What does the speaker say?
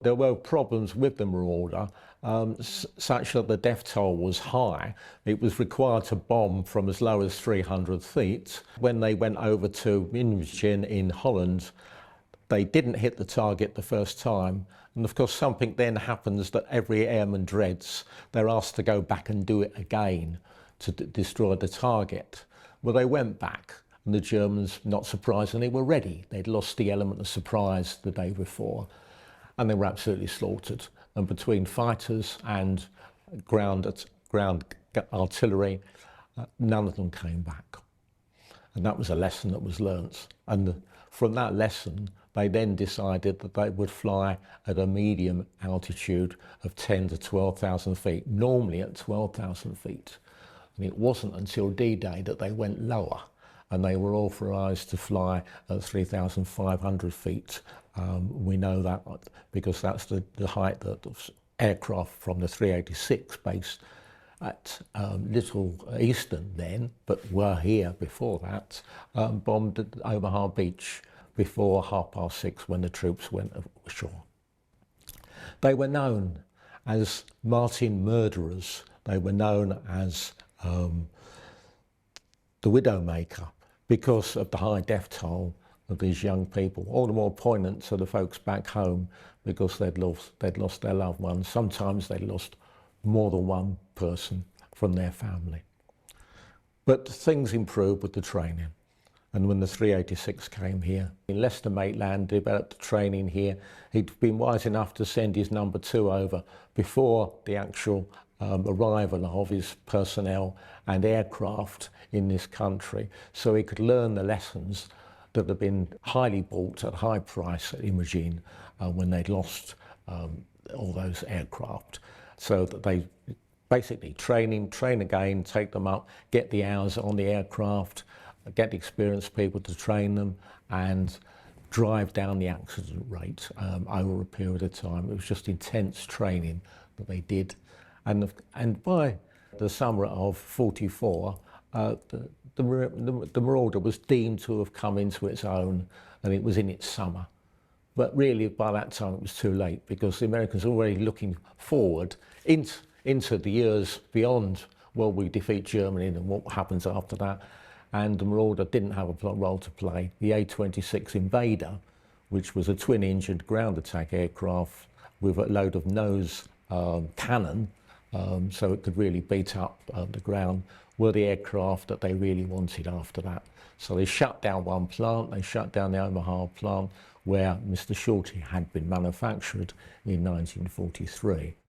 There were problems with the Marauder, such that the death toll was high. It was required to bomb from as low as 300 feet. When they went over to München in Holland, they didn't hit the target the first time. And of course, something then happens that every airman dreads. They're asked to go back and do it again to destroy the target. Well, they went back, and the Germans, not surprisingly, were ready. They'd lost the element of surprise the day before, and they were absolutely slaughtered. And between fighters and ground artillery, none of them came back. And that was a lesson that was learnt. And from that lesson, they then decided that they would fly at a medium altitude of 10 to 12,000 feet, normally at 12,000 feet. And it wasn't until D-Day that they went lower, and they were authorised to fly at 3,500 feet. We know that because that's the height that aircraft from the 386 based at Little Eastern then, but were here before that, bombed at Omaha Beach before 6:30 when the troops went ashore. They were known as Martin murderers. They were known as the Widowmaker because of the high death toll of these young people. All the more poignant to the folks back home because they'd lost their loved ones. Sometimes they lost more than one person from their family. But things improved with the training. And when the 386 came here, Lester Maitland developed the training here. He'd been wise enough to send his number 2 over before the actual arrival of his personnel and aircraft in this country, so he could learn the lessons that had been highly bought at high price at Imogene when they'd lost all those aircraft. So that they basically train again, take them up, get the hours on the aircraft, get experienced people to train them, and drive down the accident rate over a period of time. It was just intense training that they did. And by the summer of '44, the Marauder was deemed to have come into its own, and it was in its summer. But really, by that time, it was too late because the Americans were already looking forward into the years beyond, well, we defeat Germany and what happens after that. And the Marauder didn't have a role to play. The A-26 Invader, which was a twin-engined ground attack aircraft with a load of nose cannon, so it could really beat up the ground, were the aircraft that they really wanted after that. So they shut down one plant, they shut down the Omaha plant where Mr. Shorty had been manufactured in 1943.